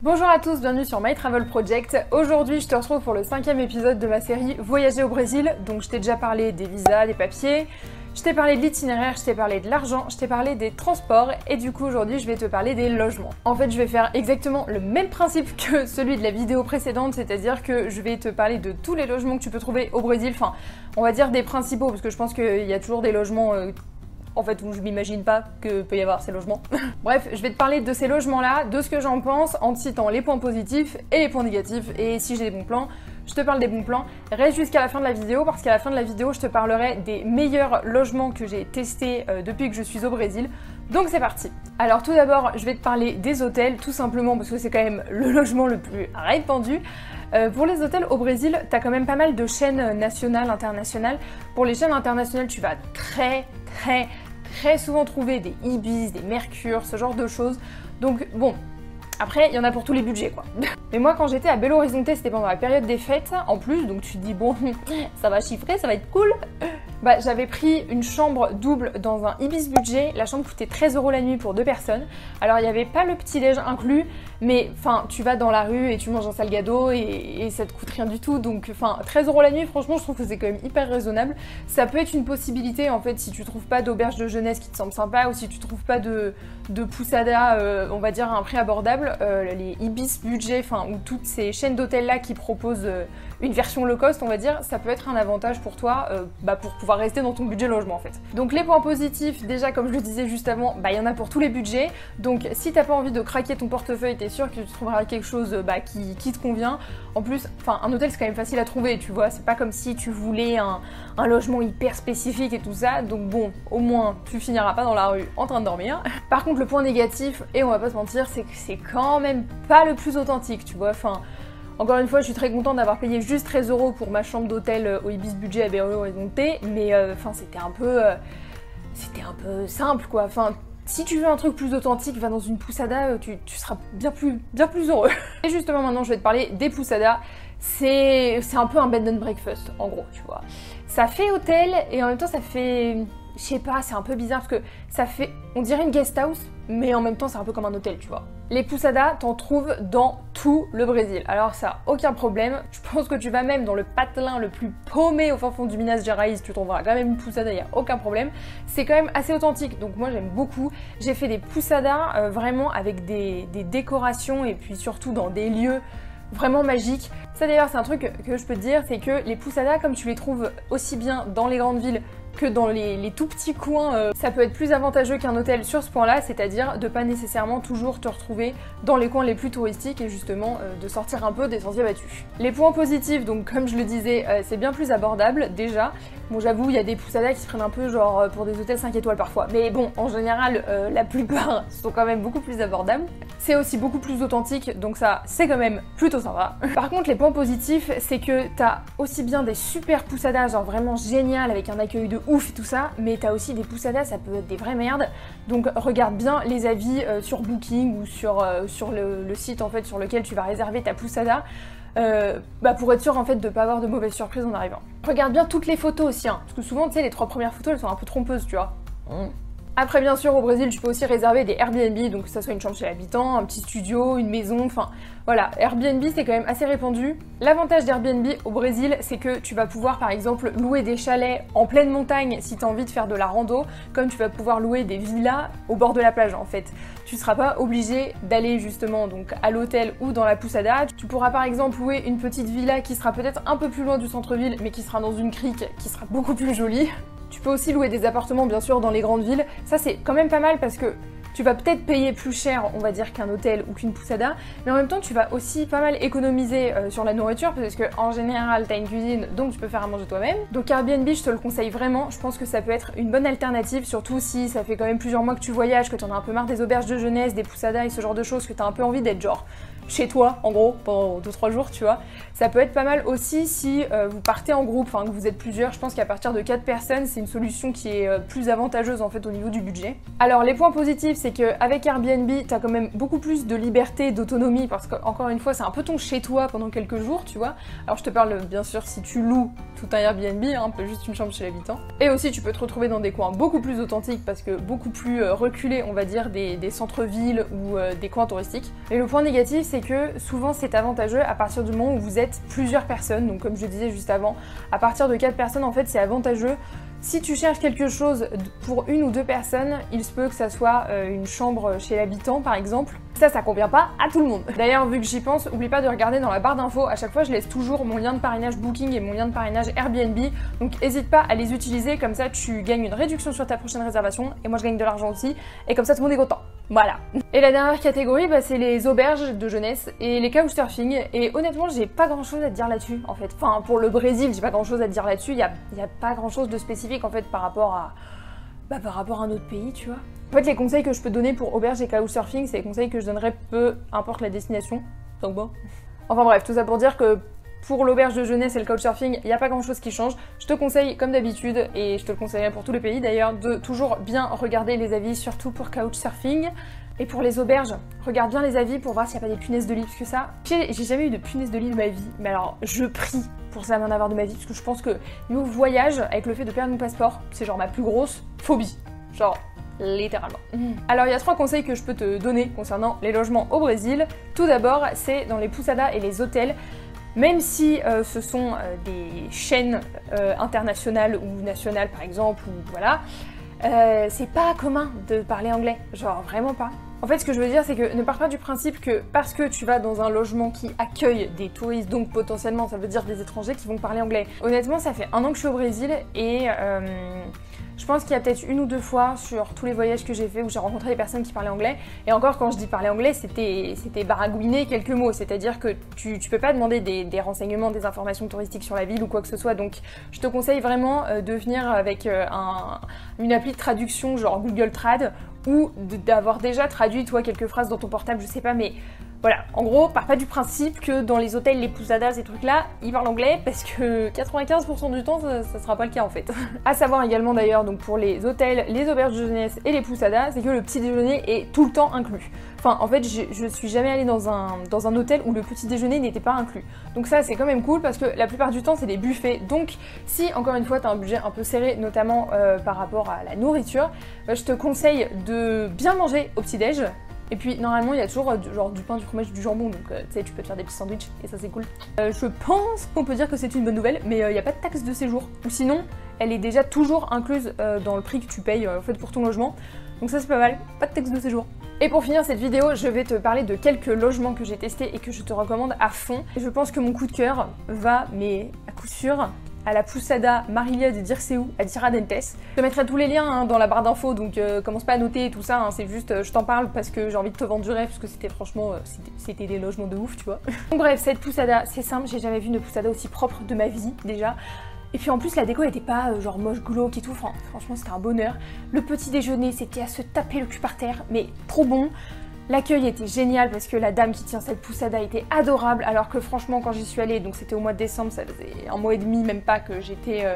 Bonjour à tous, bienvenue sur My Travel Project. Aujourd'hui, je te retrouve pour le 5e épisode de ma série Voyager au Brésil. Donc je t'ai déjà parlé des visas, des papiers, je t'ai parlé de l'itinéraire, je t'ai parlé de l'argent, je t'ai parlé des transports et du coup aujourd'hui je vais te parler des logements. En fait je vais faire exactement le même principe que celui de la vidéo précédente, c'est-à-dire que je vais te parler de tous les logements que tu peux trouver au Brésil, enfin on va dire des principaux parce que je pense qu'il y a toujours des logements en fait où je m'imagine pas que peut y avoir ces logements. Bref, je vais te parler de ces logements-là, de ce que j'en pense, en te citant les points positifs et les points négatifs, et si j'ai des bons plans, je te parle des bons plans. Reste jusqu'à la fin de la vidéo, parce qu'à la fin de la vidéo, je te parlerai des meilleurs logements que j'ai testés depuis que je suis au Brésil. Donc c'est parti. Alors tout d'abord, je vais te parler des hôtels, tout simplement parce que c'est quand même le logement le plus répandu. Pour les hôtels au Brésil, t'as quand même pas mal de chaînes nationales, internationales. Pour les chaînes internationales, tu vas très souvent trouver des Ibis, des Mercure, ce genre de choses. Donc bon, après, il y en a pour tous les budgets quoi. Mais moi quand j'étais à Belo Horizonte, c'était pendant la période des fêtes en plus, donc tu te dis bon, ça va chiffrer, ça va être cool. Bah j'avais pris une chambre double dans un Ibis budget, la chambre coûtait 13 € la nuit pour 2 personnes. Alors il n'y avait pas le petit déj inclus, mais enfin tu vas dans la rue et tu manges un salgado et ça te coûte rien du tout, donc enfin 13 € la nuit, franchement je trouve que c'est quand même hyper raisonnable. Ça peut être une possibilité en fait si tu trouves pas d'auberge de jeunesse qui te semble sympa ou si tu trouves pas de poussada on va dire à un prix abordable, les Ibis budget, enfin ou toutes ces chaînes d'hôtels là qui proposent une version low cost on va dire, ça peut être un avantage pour toi pour pouvoir rester dans ton budget logement en fait. Donc les points positifs, déjà comme je le disais juste avant, il y en a pour tous les budgets, donc si t'as pas envie de craquer ton portefeuille, t'es sûr que tu trouveras quelque chose qui te convient. En plus, un hôtel c'est quand même facile à trouver, tu vois, c'est pas comme si tu voulais un logement hyper spécifique et tout ça, donc bon, au moins tu finiras pas dans la rue en train de dormir. Par contre le point négatif, et on va pas se mentir, c'est que c'est quand même pas le plus authentique, tu vois, encore une fois, je suis très contente d'avoir payé juste 13 € pour ma chambre d'hôtel au Ibis budget à Belo Horizonte, mais c'était un peu simple quoi. Si tu veux un truc plus authentique, va dans une poussada, tu seras bien plus heureux. Et justement maintenant je vais te parler des poussadas. C'est un peu un bed and breakfast en gros, tu vois. Ça fait hôtel et en même temps ça fait... Je sais pas, c'est un peu bizarre parce que ça fait... On dirait une guest house, mais en même temps c'est un peu comme un hôtel, tu vois. Les poussadas, t'en trouves dans tout le Brésil. Alors ça, aucun problème. Je pense que tu vas même dans le patelin le plus paumé au fin fond du Minas Gerais, tu trouveras quand même une poussada, y a aucun problème. C'est quand même assez authentique, donc moi j'aime beaucoup. J'ai fait des poussadas vraiment avec des décorations et puis surtout dans des lieux vraiment magiques. Ça d'ailleurs c'est un truc que je peux te dire, c'est que les poussadas, comme tu les trouves aussi bien dans les grandes villes que dans les tout petits coins, ça peut être plus avantageux qu'un hôtel sur ce point-là, c'est-à-dire de pas nécessairement toujours te retrouver dans les coins les plus touristiques et justement de sortir un peu des sentiers battus. Les points positifs, donc comme je le disais, c'est bien plus abordable déjà. Bon j'avoue, il y a des poussadas qui se prennent un peu genre pour des hôtels 5 étoiles parfois, mais bon, en général, la plupart sont quand même beaucoup plus abordables. C'est aussi beaucoup plus authentique, donc ça, c'est quand même plutôt sympa. Par contre, les points positifs, c'est que t'as aussi bien des super poussadas, genre vraiment géniales, avec un accueil de ouf et tout ça, mais t'as aussi des poussadas, ça peut être des vraies merdes, donc regarde bien les avis sur Booking ou sur le site en fait sur lequel tu vas réserver ta poussada, pour être sûr en fait de pas avoir de mauvaises surprises en arrivant. Regarde bien toutes les photos aussi, hein, parce que souvent tu sais les 3 premières photos elles sont un peu trompeuses, tu vois. Après bien sûr au Brésil tu peux aussi réserver des Airbnb, donc que ça soit une chambre chez l'habitant, un petit studio, une maison, enfin voilà, Airbnb c'est quand même assez répandu. L'avantage d'Airbnb au Brésil c'est que tu vas pouvoir par exemple louer des chalets en pleine montagne si tu as envie de faire de la rando, comme tu vas pouvoir louer des villas au bord de la plage en fait. Tu seras pas obligé d'aller justement donc à l'hôtel ou dans la poussada. Tu pourras par exemple louer une petite villa qui sera peut-être un peu plus loin du centre-ville mais qui sera dans une crique qui sera beaucoup plus jolie. Tu peux aussi louer des appartements bien sûr dans les grandes villes, ça c'est quand même pas mal parce que tu vas peut-être payer plus cher on va dire qu'un hôtel ou qu'une poussada, mais en même temps tu vas aussi pas mal économiser sur la nourriture parce que en général t'as une cuisine donc tu peux faire à manger toi-même. Donc Airbnb je te le conseille vraiment, je pense que ça peut être une bonne alternative, surtout si ça fait quand même plusieurs mois que tu voyages, que t'en as un peu marre des auberges de jeunesse, des poussadas et ce genre de choses, que t'as un peu envie d'être genre chez toi en gros pendant 2-3 jours tu vois. Ça peut être pas mal aussi si vous partez en groupe, que vous êtes plusieurs, je pense qu'à partir de 4 personnes c'est une solution qui est plus avantageuse en fait au niveau du budget. Alors les points positifs c'est qu'avec Airbnb t'as quand même beaucoup plus de liberté, d'autonomie parce qu'encore une fois c'est un peu ton chez toi pendant quelques jours tu vois. Alors je te parle bien sûr si tu loues tout un Airbnb, hein, pas juste une chambre chez l'habitant. Et aussi tu peux te retrouver dans des coins beaucoup plus authentiques parce que beaucoup plus reculés, on va dire, des centres-villes ou des coins touristiques. Et le point négatif, c'est que souvent c'est avantageux à partir du moment où vous êtes plusieurs personnes, donc comme je disais juste avant, à partir de 4 personnes en fait c'est avantageux. Si tu cherches quelque chose pour 1 ou 2 personnes, il se peut que ça soit une chambre chez l'habitant par exemple. Ça convient pas à tout le monde. D'ailleurs, vu que j'y pense, oublie pas de regarder dans la barre d'infos. À chaque fois, je laisse toujours mon lien de parrainage Booking et mon lien de parrainage Airbnb. Donc n'hésite pas à les utiliser, comme ça tu gagnes une réduction sur ta prochaine réservation. Et moi je gagne de l'argent aussi. Et comme ça tout le monde est content. Voilà. Et la dernière catégorie, c'est les auberges de jeunesse et les couchsurfing. Et honnêtement, j'ai pas grand chose à te dire là-dessus en fait. Enfin, pour le Brésil, j'ai pas grand chose à te dire là-dessus. Il y a pas grand chose de spécifique en fait par rapport à un autre pays, tu vois. En fait, les conseils que je peux donner pour auberge et couchsurfing, c'est les conseils que je donnerais peu importe la destination. Donc bon. Enfin bref, tout ça pour dire que pour l'auberge de jeunesse et le couchsurfing, il n'y a pas grand chose qui change. Je te conseille, comme d'habitude, et je te le conseillerais pour tous les pays d'ailleurs, de toujours bien regarder les avis, surtout pour couchsurfing. Et pour les auberges, regarde bien les avis pour voir s'il n'y a pas des punaises de lit, parce que ça, j'ai jamais eu de punaises de lit de ma vie, mais alors je prie pour ça m'en avoir de ma vie, parce que je pense que niveau voyage, avec le fait de perdre mon passeport, c'est genre ma plus grosse phobie. Genre, littéralement. Alors il y a 3 conseils que je peux te donner concernant les logements au Brésil. Tout d'abord, c'est dans les pousadas et les hôtels. Même si ce sont des chaînes internationales ou nationales par exemple, ou voilà, c'est pas commun de parler anglais, genre vraiment pas. En fait, ce que je veux dire, c'est que ne pars pas du principe que parce que tu vas dans un logement qui accueille des touristes, donc potentiellement ça veut dire des étrangers qui vont parler anglais. Honnêtement, ça fait 1 an que je suis au Brésil et je pense qu'il y a peut-être 1 ou 2 fois sur tous les voyages que j'ai fait où j'ai rencontré des personnes qui parlaient anglais. Et encore, quand je dis parler anglais, c'était baragouiner quelques mots. C'est-à-dire que tu peux pas demander des renseignements, des informations touristiques sur la ville ou quoi que ce soit. Donc je te conseille vraiment de venir avec une appli de traduction genre Google Trad ou d'avoir déjà traduit toi quelques phrases dans ton portable, je sais pas, mais voilà, en gros, pars pas du principe que dans les hôtels, les pousadas, ces trucs-là, ils parlent anglais parce que 95% du temps, ça sera pas le cas en fait. À savoir également d'ailleurs, donc pour les hôtels, les auberges de jeunesse et les pousadas, c'est que le petit déjeuner est tout le temps inclus. Enfin, en fait, je suis jamais allée dans un hôtel où le petit déjeuner n'était pas inclus. Donc ça, c'est quand même cool parce que la plupart du temps, c'est des buffets. Donc, si encore une fois, t'as un budget un peu serré, notamment par rapport à la nourriture, je te conseille de bien manger au petit-déj. Et puis normalement il y a toujours genre du pain, du fromage, du jambon, donc tu sais, tu peux te faire des petits sandwichs et ça c'est cool. Je pense qu'on peut dire que c'est une bonne nouvelle, mais il n'y a pas de taxe de séjour. Ou sinon, elle est déjà toujours incluse dans le prix que tu payes en fait pour ton logement. Donc ça c'est pas mal, pas de taxe de séjour. Et pour finir cette vidéo, je vais te parler de quelques logements que j'ai testés et que je te recommande à fond. Et je pense que mon coup de cœur va, mais à coup sûr, à la Pousada Marilia de Dirceu à Tiradentes. Je te mettrai tous les liens dans la barre d'infos, donc commence pas à noter tout ça, c'est juste je t'en parle parce que j'ai envie de te vendre du rêve, parce que c'était franchement, c'était des logements de ouf, tu vois. Donc bref, cette Pousada, c'est simple, j'ai jamais vu une Pousada aussi propre de ma vie, déjà. Et puis en plus la déco était pas genre moche glauque et tout, enfin, franchement c'était un bonheur. Le petit déjeuner, c'était à se taper le cul par terre, mais trop bon. L'accueil était génial parce que la dame qui tient cette poussada était adorable, alors que franchement quand j'y suis allée, donc c'était au mois de décembre, ça faisait 1 mois et demi même pas que j'étais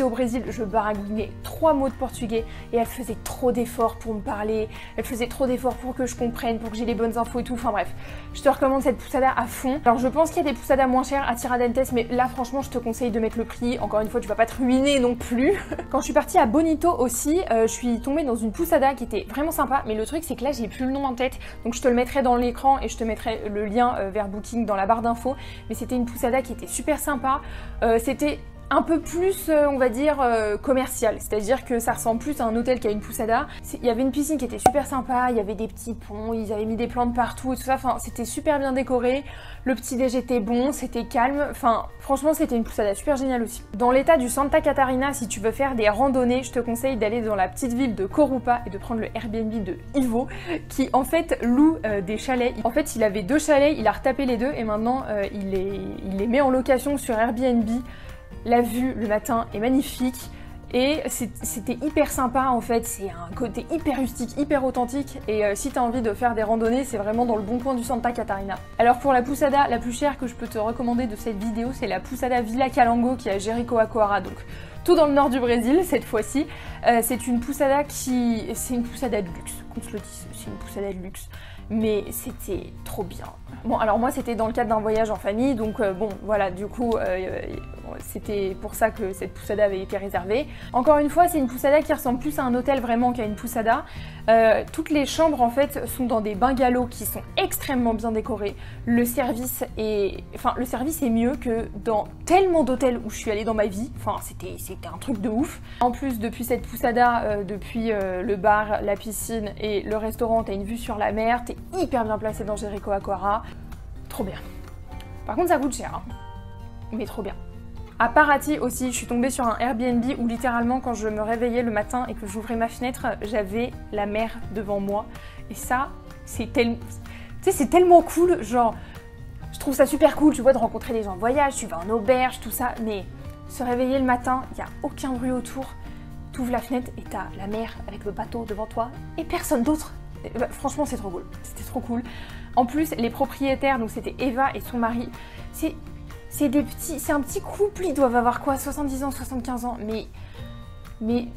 au Brésil, je baragouinais 3 mots de portugais et elle faisait trop d'efforts pour me parler, elle faisait trop d'efforts pour que je comprenne, pour que j'ai les bonnes infos et tout, enfin bref. Je te recommande cette poussada à fond. Alors je pense qu'il y a des poussadas moins chères à Tiradentes, mais là franchement je te conseille de mettre le prix, encore une fois tu vas pas te ruiner non plus. Quand je suis partie à Bonito aussi, je suis tombée dans une poussada qui était vraiment sympa, mais le truc c'est que là j'ai plus le nom en tête, donc je te le mettrai dans l'écran et je te mettrai le lien vers Booking dans la barre d'infos, mais c'était une poussada qui était super sympa, c'était un peu plus, on va dire, commercial. C'est-à-dire que ça ressemble plus à un hôtel qu'à une poussada. Il y avait une piscine qui était super sympa, il y avait des petits ponts, ils avaient mis des plantes partout et tout ça. Enfin, c'était super bien décoré. Le petit déj était bon, c'était calme. Enfin, franchement, c'était une poussada super géniale aussi. Dans l'état du Santa Catarina, si tu veux faire des randonnées, je te conseille d'aller dans la petite ville de Corupa et de prendre le Airbnb de Ivo, qui en fait loue des chalets. En fait, il avait 2 chalets, il a retapé les 2 et maintenant il les met en location sur Airbnb. La vue le matin est magnifique et c'était hyper sympa en fait, c'est un côté hyper rustique, hyper authentique et si t'as envie de faire des randonnées, c'est vraiment dans le bon coin du Santa Catarina. Alors pour la poussada la plus chère que je peux te recommander de cette vidéo, c'est la poussada Villa Calango qui est à Jericoacoara, donc surtout dans le nord du Brésil cette fois-ci. C'est une poussada c'est une poussada de luxe, qu'on se le dise, c'est une poussada de luxe. Mais c'était trop bien. Bon, alors moi c'était dans le cadre d'un voyage en famille, donc bon voilà, du coup c'était pour ça que cette poussada avait été réservée. Encore une fois, c'est une poussada qui ressemble plus à un hôtel vraiment qu'à une poussada. Toutes les chambres en fait sont dans des bungalows qui sont extrêmement bien décorés. Le service est mieux que dans tellement d'hôtels où je suis allée dans ma vie. Enfin, c'était un truc de ouf. En plus, depuis cette poussada, depuis le bar, la piscine et le restaurant, t'as une vue sur la mer, t'es hyper bien placé dans Jericoacoara. Trop bien. Par contre, ça coûte cher, hein. Mais trop bien. À Paraty aussi, je suis tombée sur un Airbnb où littéralement quand je me réveillais le matin et que j'ouvrais ma fenêtre, j'avais la mer devant moi. Et ça, c'est tellement cool, genre, je trouve ça super cool, tu vois, de rencontrer des gens en voyage, tu vas en auberge, tout ça, mais se réveiller le matin, il n'y a aucun bruit autour, t'ouvres la fenêtre et t'as la mer avec le bateau devant toi et personne d'autre. Bah, franchement, c'est trop cool, c'était trop cool. En plus, les propriétaires, donc c'était Eva et son mari, c'est un petit couple, ils doivent avoir quoi, 70 ans, 75 ans, mais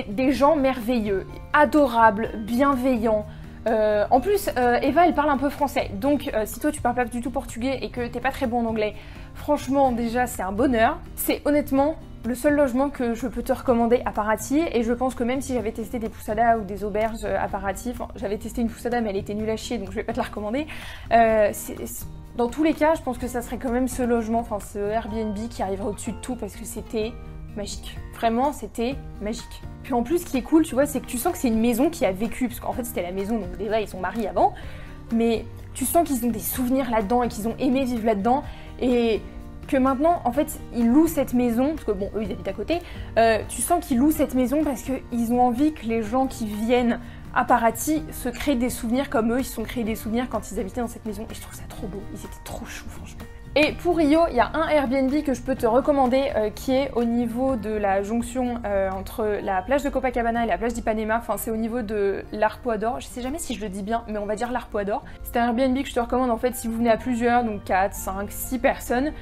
des gens merveilleux, adorables, bienveillants. En plus, Eva, elle parle un peu français, donc si toi tu parles pas du tout portugais et que t'es pas très bon en anglais, franchement déjà c'est un bonheur. C'est honnêtement le seul logement que je peux te recommander à Paraty, et je pense que même si j'avais testé des poussadas ou des auberges à Paraty, enfin j'avais testé une poussada mais elle était nulle à chier donc je vais pas te la recommander, dans tous les cas je pense que ça serait quand même ce logement, enfin ce Airbnb qui arriverait au-dessus de tout parce que c'était magique. Vraiment c'était magique. Puis en plus ce qui est cool tu vois c'est que tu sens que c'est une maison qui a vécu, parce qu'en fait c'était la maison donc d'Eva et son mari avant, mais tu sens qu'ils ont des souvenirs là-dedans et qu'ils ont aimé vivre là-dedans, et que maintenant, en fait, ils louent cette maison, parce que bon, eux, ils habitent à côté, tu sens qu'ils louent cette maison parce qu'ils ont envie que les gens qui viennent à Paraty se créent des souvenirs comme eux, ils se sont créés des souvenirs quand ils habitaient dans cette maison, et je trouve ça trop beau, ils étaient trop choux, franchement. Et pour Rio, il y a un Airbnb que je peux te recommander qui est au niveau de la jonction entre la plage de Copacabana et la plage d'Ipanema. Enfin, c'est au niveau de l'Arpoador. Je sais jamais si je le dis bien, mais on va dire l'Arpoador. C'est un Airbnb que je te recommande en fait si vous venez à plusieurs, donc 4, 5, 6 personnes,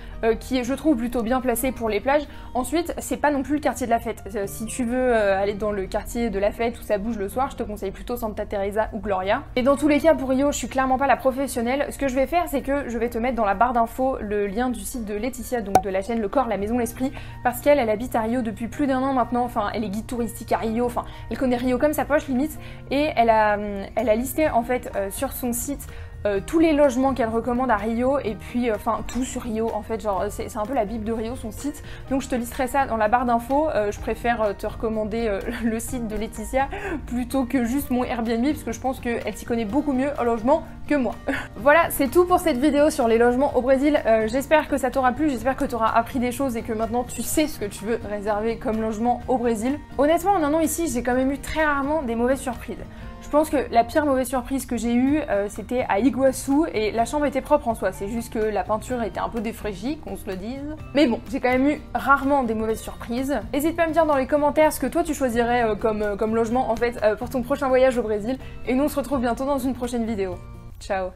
qui est, je trouve, plutôt bien placé pour les plages. Ensuite, c'est pas non plus le quartier de la fête. Si tu veux aller dans le quartier de la fête où ça bouge le soir, je te conseille plutôt Santa Teresa ou Gloria. Et dans tous les cas, pour Rio, je suis clairement pas la professionnelle. Ce que je vais faire, c'est que je vais te mettre dans la barre d'infos le lien du site de Laetitia, donc de la chaîne Le Corps, la Maison, l'Esprit, parce qu'elle habite à Rio depuis plus d'1 an maintenant, enfin elle est guide touristique à Rio, enfin elle connaît Rio comme sa poche limite, et elle a listé en fait sur son site tous les logements qu'elle recommande à Rio, et puis enfin tout sur Rio en fait, genre c'est un peu la bible de Rio son site, donc je te listerai ça dans la barre d'infos. Je préfère te recommander le site de Laetitia plutôt que juste mon Airbnb, parce que je pense qu'elle s'y connaît beaucoup mieux en logement que moi. Voilà, c'est tout pour cette vidéo sur les logements au Brésil. J'espère que ça t'aura plu, j'espère que tu auras appris des choses et que maintenant tu sais ce que tu veux réserver comme logement au Brésil. Honnêtement, en 1 an ici, j'ai quand même eu très rarement des mauvaises surprises. Je pense que la pire mauvaise surprise que j'ai eue, c'était à Iguaçu, et la chambre était propre en soi, c'est juste que la peinture était un peu défraîchie, qu'on se le dise. Mais bon, j'ai quand même eu rarement des mauvaises surprises. N'hésite pas à me dire dans les commentaires ce que toi tu choisirais comme logement en fait pour ton prochain voyage au Brésil, et nous on se retrouve bientôt dans une prochaine vidéo. Ciao!